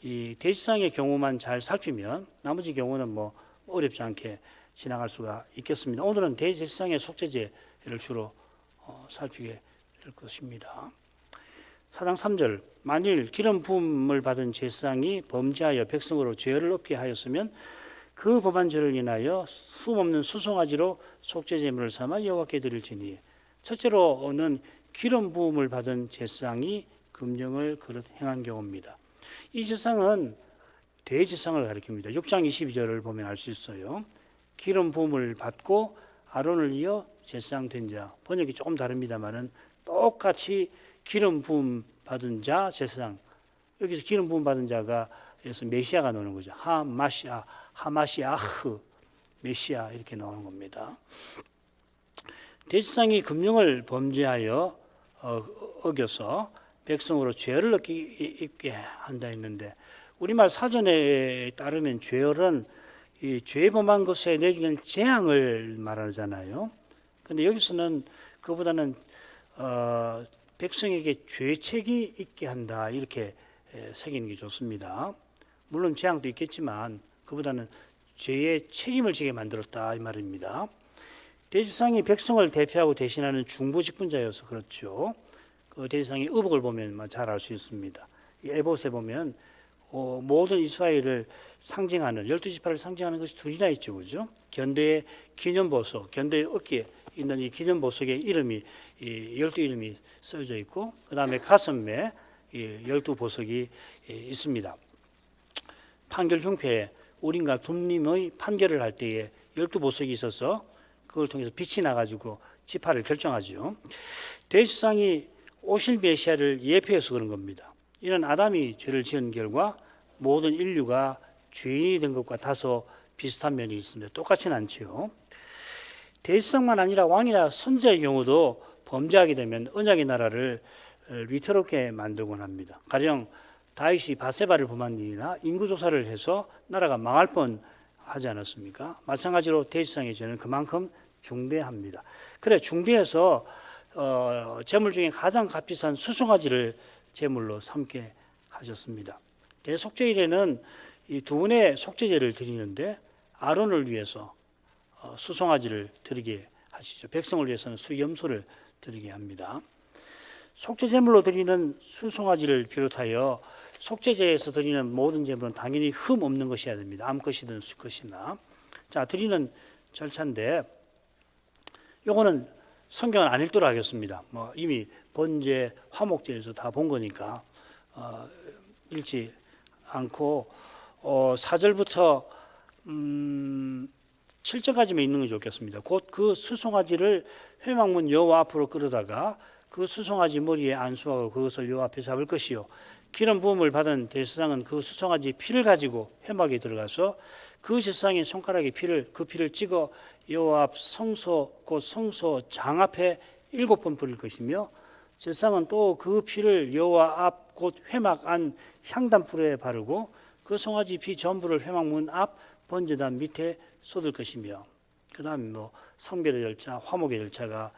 이 대제사장의 경우만 잘 살피면 나머지 경우는 뭐 어렵지 않게 지나갈 수가 있겠습니다. 오늘은 대제사장의 속죄제를 주로 살피게 될 것입니다. 4장 3절 만일 기름 부음을 받은 제사장이 범죄하여 백성으로 죄를 없게 하였으면 그 범한 죄를 인하여 흠 없는 수송아지로 속죄 제물을 삼아 여호와께 드릴지니 첫째로는 기름 부음을 받은 제사장이 금령을 그릇 행한 경우입니다. 이 제사장은 대제사장을 가리킵니다. 6장 22절을 보면 알 수 있어요. 기름 부음을 받고 아론을 이어 제사장 된 자. 번역이 조금 다릅니다만은 똑같이 기름 부음 받은 자 제사장. 여기서 기름 부음 받은 자가 여기서 메시아가 나오는 거죠. 하마시아흐 메시아 이렇게 나오는 겁니다. 대제사장이 금령을 범죄하여 어겨서 백성으로 죄를 입게 한다 했는데 우리말 사전에 따르면 죄열은 이 죄 범한 것에 내리는 재앙을 말하잖아요. 근데 여기서는 그보다는 백성에게 죄책이 있게 한다 이렇게 새기는 게 좋습니다. 물론 재앙도 있겠지만 그보다는 죄의 책임을 지게 만들었다 이 말입니다. 대제사장이 백성을 대표하고 대신하는 중부직분자여서 그렇죠. 그 대제사장의 의복을 보면 잘 알 수 있습니다. 에봇에 보면 모든 이스라엘을 상징하는 12지파를 상징하는 것이 둘이나 있죠, 그죠? 견대의 기념보석, 견대의 어깨에 있는 이 기념보석에 이름이 12이름이 써져 있고, 그 다음에 가슴에 12보석이 있습니다. 판결 중패에 우림과 둠림의 판결을 할 때에 12보석이 있어서 그걸 통해서 빛이 나가지고 지파를 결정하죠. 대제사장이 오실 메시아를 예표해서 그런 겁니다. 이는 아담이 죄를 지은 결과 모든 인류가 죄인이 된 것과 다소 비슷한 면이 있습니다. 똑같지는 않지요. 대제사장만 아니라 왕이나 선지자의 경우도 범죄하게 되면 언약의 나라를 위태롭게 만들곤 합니다. 가령 다윗이 바세바를 범한 일이나 인구조사를 해서 나라가 망할 뻔하지 않았습니까? 마찬가지로 대제사장의 죄는 그만큼 중대합니다. 그래 중대해서 제물 중에 가장 값비싼 수송아지를 제물로 삼게 하셨습니다. 대속죄일에는 이 두 분의 속죄제를 드리는데 아론을 위해서 수송아지를 드리게 하시죠. 백성을 위해서는 수염소를 드리게 합니다. 속죄제물로 드리는 수송아지를 비롯하여 속죄제에서 드리는 모든 제물은 당연히 흠 없는 것이어야 됩니다. 암것이든 수것이나. 자, 드리는 절차인데 요거는 성경은 안 읽도록 하겠습니다. 이미 번제, 화목제에서 다 본 거니까 읽지 않고 4절부터 7절까지만 있는 게 좋겠습니다. 곧 그 수송아지를 회막문 여호와 앞으로 끌어다가 그 수송아지 머리에 안수하고 그것을 여호와 앞에 잡을 것이요 기름 부음을 받은 대제사장은 그 수송아지 피를 가지고 회막에 들어가서 그 제사장의 손가락에 그 피를 찍어 여호와 앞 성소 곧 성소 장 앞에 7번 뿌릴 것이며 제사장은 또 그 피를 여호와 앞 곧 회막 안 향단불에 바르고 그 송아지 피 전부를 회막문 앞 번제단 밑에 쏟을 것이며 그 다음에 성별의 절차, 화목의 절차가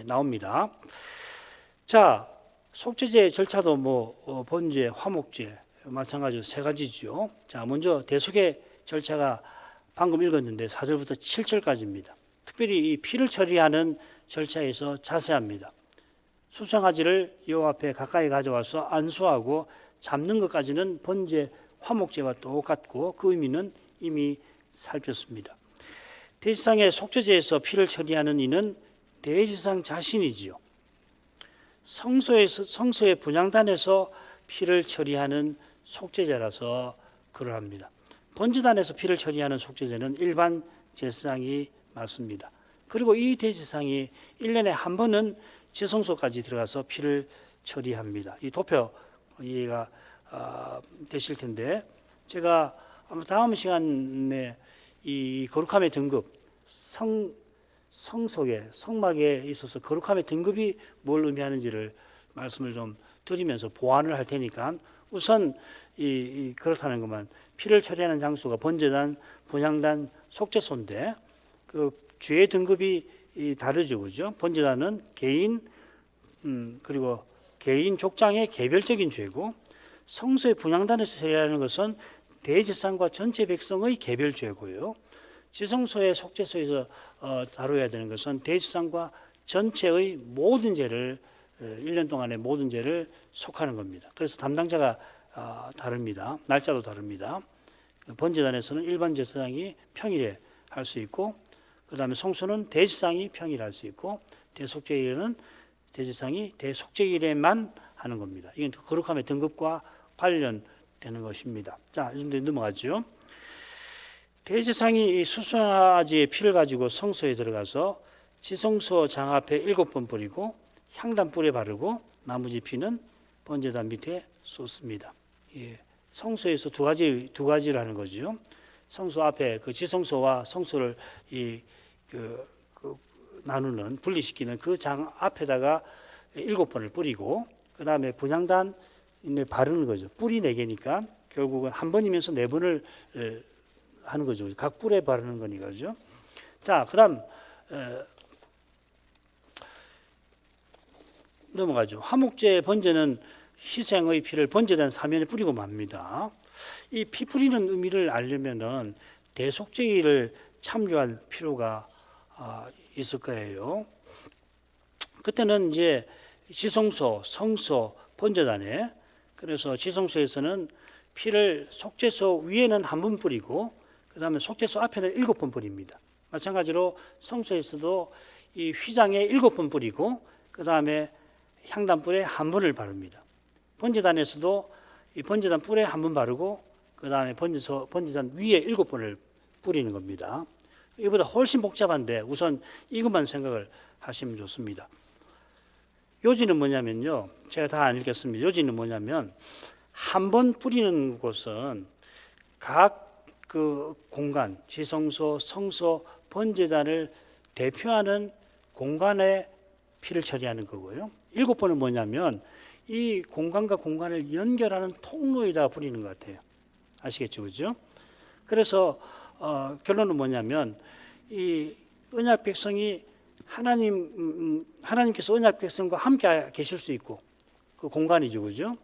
나옵니다. 자, 속죄제 절차도 번제, 화목제 마찬가지로 세 가지죠. 자, 먼저 대속의 절차가 방금 읽었는데 4절부터 7절까지입니다. 특별히 이 피를 처리하는 절차에서 자세합니다. 수송아지를 여호와 앞에 가까이 가져와서 안수하고 잡는 것까지는 번제, 화목제와 똑같고 그 의미는 이미 살폈습니다. 대제사장의 속죄제에서 피를 처리하는 이는 대제사장 자신이지요. 성소의 분향단에서 피를 처리하는 속죄제라서 그러합니다. 번제단에서 피를 처리하는 속죄제는 일반 제사장이 맞습니다. 그리고 이 대제사장이 1년에 한 번은 지성소까지 들어가서 피를 처리합니다. 이 도표 이해가 되실 텐데 제가 아마 다음 시간에 이 거룩함의 등급 성속에 성막에 있어서 거룩함의 등급이 뭘 의미하는지를 말씀을 좀 드리면서 보완을 할 테니까 우선 그렇다는 것만 피를 처리하는 장소가 번제단, 분향단, 속죄소인데 그 죄의 등급이 다르죠, 그죠? 번제단은 개인 그리고 개인 족장의 개별적인 죄고 성소의 분향단에서 처리하는 것은 대제사장과 전체 백성의 개별 죄고요. 지성소의 속죄소에서 다뤄야 되는 것은 대제사장과 전체의 모든 죄를 1년 동안의 모든 죄를 속하는 겁니다. 그래서 담당자가 다릅니다. 날짜도 다릅니다. 번제단에서는 일반 제사장이 평일에 할 수 있고 그다음에 성소는 대지상이 평일할 수 있고 대속죄일에는 대지상이 대속죄일에만 하는 겁니다. 이건 거룩함의 등급과 관련되는 것입니다. 자, 이제 넘어가죠. 대지상이 수송아지의 피를 가지고 성소에 들어가서 지성소 장 앞에 7번 뿌리고 향단 뿔에 바르고 나머지 피는 번제단 밑에 쏟습니다. 예, 성소에서 두 가지를 하는 거죠. 성소 앞에 그 지성소와 성소를 나누는 분리시키는 그 장 앞에다가 7번을 뿌리고 그 다음에 분향단 바르는 거죠. 뿔이 4개니까 결국은 한 번이면서 4번을 하는 거죠. 각 뿔에 바르는 거니까죠. 자, 그다음 넘어가죠. 화목제 번제는 희생의 피를 번제단 사면에 뿌리고 맙니다. 이 피 뿌리는 의미를 알려면은 대속죄일을 참조할 필요가 있을 거예요. 그때는 이제 지성소, 성소, 번제단에 그래서 지성소에서는 피를 속죄소 위에는 한 번 뿌리고 그 다음에 속죄소 앞에는 7번 뿌립니다. 마찬가지로 성소에서도 이 휘장에 7번 뿌리고 그 다음에 향단뿔에 한 번을 바릅니다. 번제단에서도 이 번제단 뿔에 한 번 바르고 그 다음에 번제단 위에 7번을 뿌리는 겁니다. 이보다 훨씬 복잡한데 우선 이것만 생각을 하시면 좋습니다. 요지는 뭐냐면요. 제가 다 안 읽겠습니다. 요지는 뭐냐면 한 번 뿌리는 곳은 각 그 공간, 지성소, 성소, 번제단을 대표하는 공간에 피를 처리하는 거고요. 7번은 뭐냐면 이 공간과 공간을 연결하는 통로에다 뿌리는 것 같아요. 아시겠죠, 그죠? 그래서 결론은 뭐냐면 이 언약 백성이 하나님께서 언약 백성과 함께 계실 수 있고 그 공간이죠, 그죠?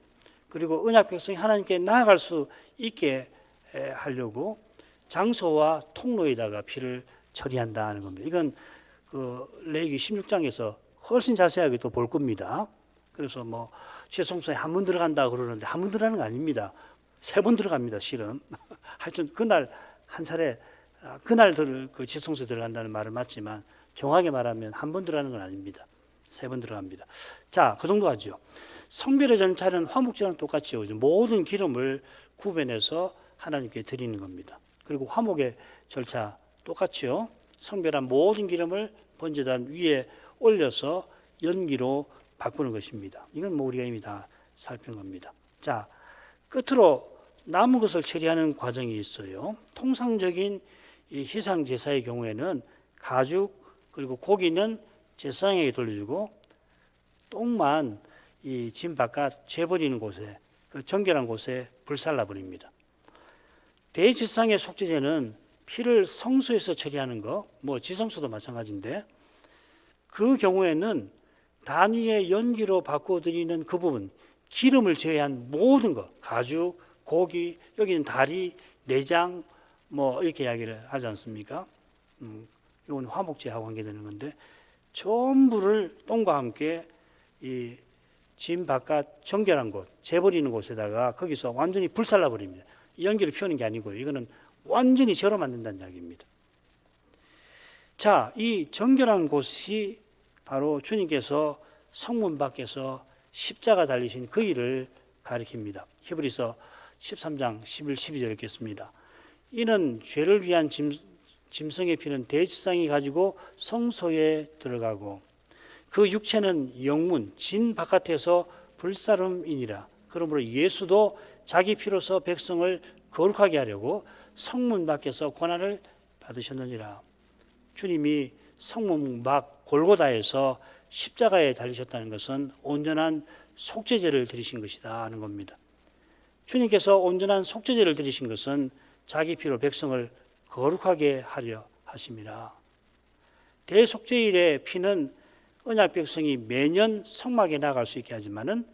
그리고 언약 백성이 하나님께 나아갈 수 있게 하려고 장소와 통로에다가 피를 처리한다는 겁니다. 이건 그 레위기 16장에서 훨씬 자세하게 또 볼 겁니다. 그래서 뭐 지성소에 한 번 들어간다 그러는데 한 번 들어가는 거 아닙니다. 3번 들어갑니다, 실은. 하여튼 그날 한 차례 그날 그 지성소에 들어간다는 말은 맞지만 정확하게 말하면 한 번 들어가는 건 아닙니다. 3번 들어갑니다. 자, 그 정도 하죠. 성별의 절차는 화목제랑 똑같죠. 모든 기름을 구별해서 하나님께 드리는 겁니다. 그리고 화목의 절차 똑같죠. 성별한 모든 기름을 번제단 위에 올려서 연기로 바꾸는 것입니다. 이건 뭐 우리가 이미 다 살핀 겁니다. 자, 끝으로 남은 것을 처리하는 과정이 있어요. 통상적인 이 희상 제사의 경우에는 가죽 그리고 고기는 제사장에게 돌려주고 똥만 이 진 바깥 재버리는 곳에 그 정결한 곳에 불살라 버립니다. 대지상의 속죄제는 피를 성소에서 처리하는 거, 뭐 지성소도 마찬가지인데 그 경우에는 단위의 연기로 바꿔드리는 그 부분, 기름을 제외한 모든 것, 가죽, 고기, 여기는 다리, 내장, 뭐 이렇게 이야기를 하지 않습니까? 이건 화목제하고 관계되는 건데 전부를 똥과 함께 이 진 바깥 정결한 곳, 재버리는 곳에다가 거기서 완전히 불살라 버립니다. 연기를 피우는 게 아니고요. 이거는 완전히 제로 만든다는 이야기입니다. 자, 이 정결한 곳이 바로 주님께서 성문 밖에서 십자가 달리신 그 일을 가리킵니다. 히브리서 13장 11, 12절 읽겠습니다. 이는 죄를 위한 짐승의 피는 대지상이 가지고 성소에 들어가고 그 육체는 영문 진 바깥에서 불사름이니라. 그러므로 예수도 자기 피로서 백성을 거룩하게 하려고 성문 밖에서 고난을 받으셨느니라. 주님이 성문 밖 골고다에서 십자가에 달리셨다는 것은 온전한 속죄제를 드리신 것이다 하는 겁니다. 주님께서 온전한 속죄제를 드리신 것은 자기 피로 백성을 거룩하게 하려 하심이라. 대속죄일의 피는 언약 백성이 매년 성막에 나갈 수 있게 하지만은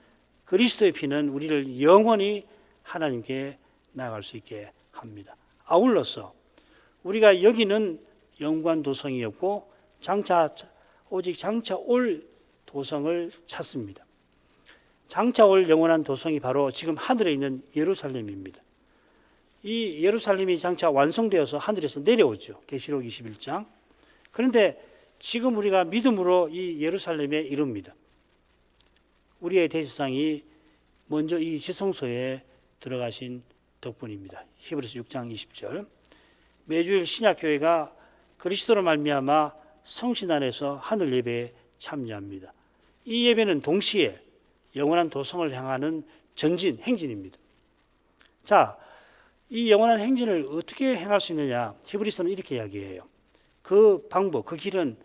그리스도의 피는 우리를 영원히 하나님께 나아갈 수 있게 합니다. 아울러서 우리가 여기는 영관 도성이었고 오직 장차 올 도성을 찾습니다. 장차 올 영원한 도성이 바로 지금 하늘에 있는 예루살렘입니다. 이 예루살렘이 장차 완성되어서 하늘에서 내려오죠. 계시록 21장. 그런데 지금 우리가 믿음으로 이 예루살렘에 이릅니다. 우리의 대제사장이 먼저 이 지성소에 들어가신 덕분입니다. 히브리서 6장 20절. 매주일 신약교회가 그리스도로 말미암아 성신 안에서 하늘 예배에 참여합니다. 이 예배는 동시에 영원한 도성을 향하는 전진, 행진입니다. 자, 이 영원한 행진을 어떻게 행할 수 있느냐? 히브리서는 이렇게 이야기해요. 그 방법, 그 길은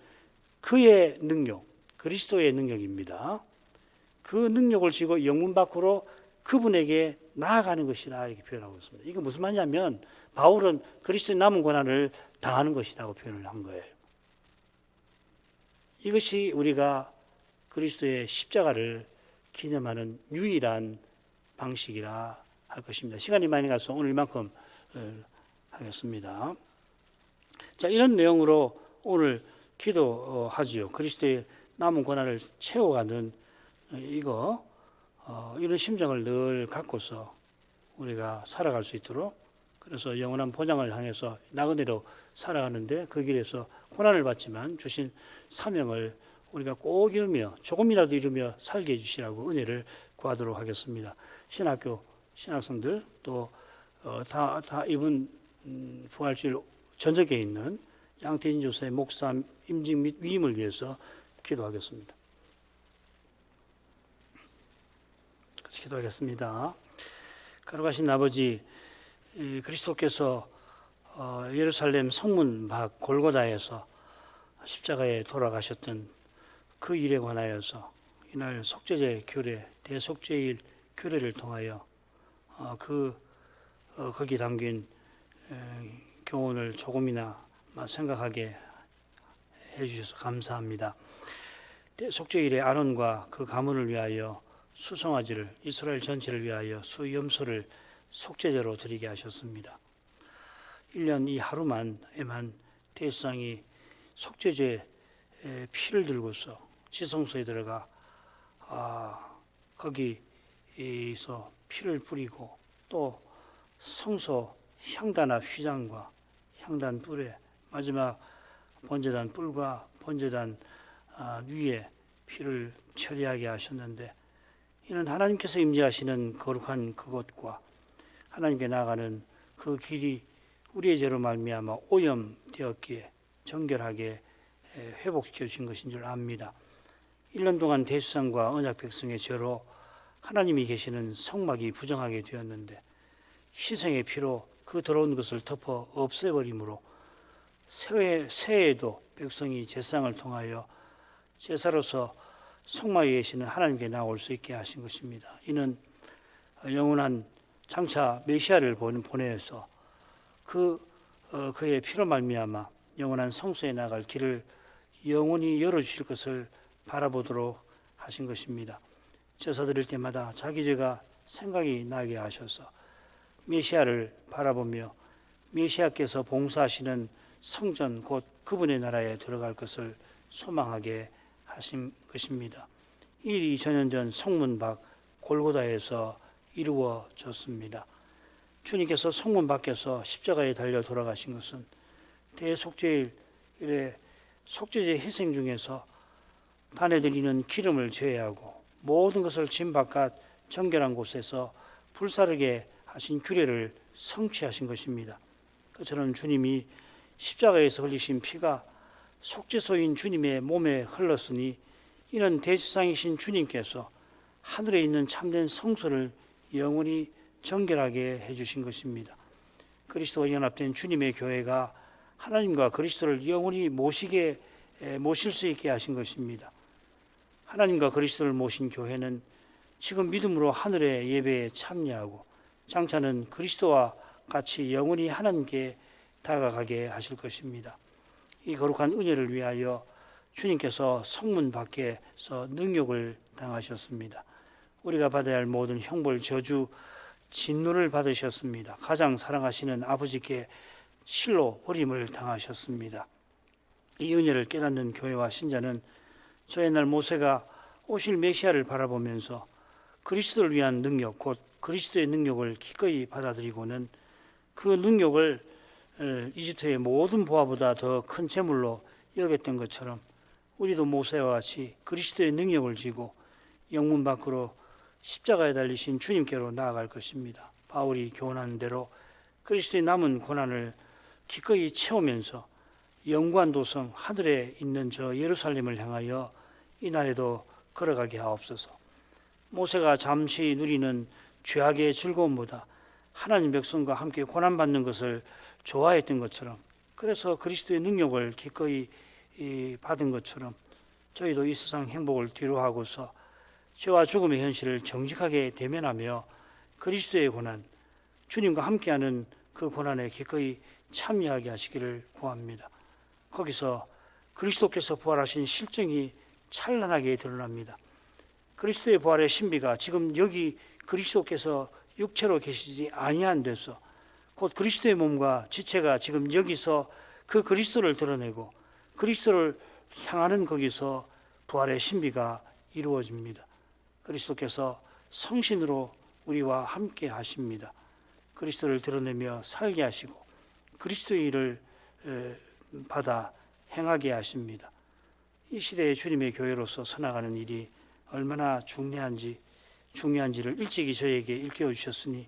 그의 능력, 그리스도의 능력입니다. 그 능력을 쥐고 영문 밖으로 그분에게 나아가는 것이라 이렇게 표현하고 있습니다. 이게 무슨 말이냐면 바울은 그리스도의 남은 고난을 당하는 것이라고 표현을 한 거예요. 이것이 우리가 그리스도의 십자가를 기념하는 유일한 방식이라 할 것입니다. 시간이 많이 가서 오늘 이만큼 하겠습니다. 자, 이런 내용으로 오늘 기도하지요. 그리스도의 남은 고난을 채워가는 이런 심정을 늘 갖고서 우리가 살아갈 수 있도록, 그래서 영원한 보장을 향해서 나그네로 살아가는데 그 길에서 고난을 받지만 주신 사명을 우리가 꼭 이루며 조금이라도 이루며 살게 해주시라고 은혜를 구하도록 하겠습니다. 신학교 신학생들 또 다 이번 부활주일 전적에 있는 양태인 교사의 목사 임직 및 위임을 위해서 기도하겠습니다. 같이 기도하겠습니다. 거룩하신 아버지, 그리스도께서 예루살렘 성문 밖 골고다에서 십자가에 돌아가셨던 그 일에 관하여서 이날 속죄제 규례, 대속죄일 규례를 통하여 거기 담긴 교훈을 조금이나 생각하게 해주셔서 감사합니다. 대속죄일에 아론과 그 가문을 위하여 수송아지를, 이스라엘 전체를 위하여 수염소를 속죄제로 드리게 하셨습니다. 1년 이 하루만에만 대제사장이 속죄제 피를 들고서 지성소에 들어가 거기서 피를 뿌리고 또 성소 향단 앞 휘장과 향단 뿔에 마지막 번제단 뿔과 번제단 위에 피를 처리하게 하셨는데, 이는 하나님께서 임재하시는 거룩한 그곳과 하나님께 나아가는 그 길이 우리의 죄로 말미암아 오염되었기에 정결하게 회복시켜 주신 것인 줄 압니다. 1년 동안 대수상과 언약 백성의 죄로 하나님이 계시는 성막이 부정하게 되었는데 희생의 피로 그 더러운 것을 덮어 없애버림으로 새해에도 백성이 제사장을 통하여 제사로서 성막에 계시는 하나님께 나올 수 있게 하신 것입니다. 이는 영원한 장차 메시아를 보내서 그의 피로 말미암아 영원한 성소에 나갈 길을 영원히 열어주실 것을 바라보도록 하신 것입니다. 제사 드릴 때마다 자기 죄가 생각이 나게 하셔서 메시아를 바라보며 메시아께서 봉사하시는 성전 곧 그분의 나라에 들어갈 것을 소망하게 하신 것입니다. 이 일이 2000년 전 성문 밖 골고다에서 이루어졌습니다. 주님께서 성문 밖에서 십자가에 달려 돌아가신 것은 대속죄일에 속죄제 희생 중에서 단에 들이는 기름을 제외하고 모든 것을 진 바깥 정결한 곳에서 불사르게 하신 규례를 성취하신 것입니다. 그처럼 주님이 십자가에서 흘리신 피가 속죄소인 주님의 몸에 흘렀으니 이는 대제사장이신 주님께서 하늘에 있는 참된 성소를 영원히 정결하게 해주신 것입니다. 그리스도와 연합된 주님의 교회가 하나님과 그리스도를 영원히 모실 수 있게 하신 것입니다. 하나님과 그리스도를 모신 교회는 지금 믿음으로 하늘의 예배에 참여하고 장차는 그리스도와 같이 영원히 하나님께 다가가게 하실 것입니다. 이 거룩한 은혜를 위하여 주님께서 성문 밖에서 능욕을 당하셨습니다. 우리가 받아야 할 모든 형벌, 저주, 진노를 받으셨습니다. 가장 사랑하시는 아버지께 실로 버림을 당하셨습니다. 이 은혜를 깨닫는 교회와 신자는 저 옛날 모세가 오실 메시아를 바라보면서 그리스도를 위한 능력, 곧 그리스도의 능력을 기꺼이 받아들이고는 그 능력을 이집트의 모든 보화보다 더 큰 재물로 여겼던 것처럼 우리도 모세와 같이 그리스도의 능력을 지고 영문 밖으로 십자가에 달리신 주님께로 나아갈 것입니다. 바울이 교훈하는 대로 그리스도의 남은 고난을 기꺼이 채우면서 영광 도성 하늘에 있는 저 예루살렘을 향하여 이날에도 걸어가게 하옵소서. 모세가 잠시 누리는 죄악의 즐거움보다 하나님 백성과 함께 고난받는 것을 좋아했던 것처럼, 그래서 그리스도의 능력을 기꺼이 받은 것처럼 저희도 이 세상 행복을 뒤로하고서 죄와 죽음의 현실을 정직하게 대면하며 그리스도의 고난, 주님과 함께하는 그 고난에 기꺼이 참여하게 하시기를 구합니다. 거기서 그리스도께서 부활하신 실정이 찬란하게 드러납니다. 그리스도의 부활의 신비가 지금 여기 그리스도께서 육체로 계시지 아니한 데서, 곧 그리스도의 몸과 지체가 지금 여기서 그 그리스도를 드러내고 그리스도를 향하는 거기서 부활의 신비가 이루어집니다. 그리스도께서 성신으로 우리와 함께 하십니다. 그리스도를 드러내며 살게 하시고 그리스도의 일을 받아 행하게 하십니다. 이 시대의 주님의 교회로서 서나가는 일이 얼마나 중요한지를 일찍이 저에게 일깨워 주셨으니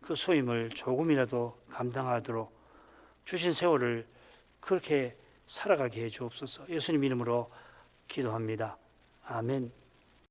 그 소임을 조금이라도 감당하도록 주신 세월을 그렇게 살아가게 해 주옵소서. 예수님 이름으로 기도합니다. 아멘.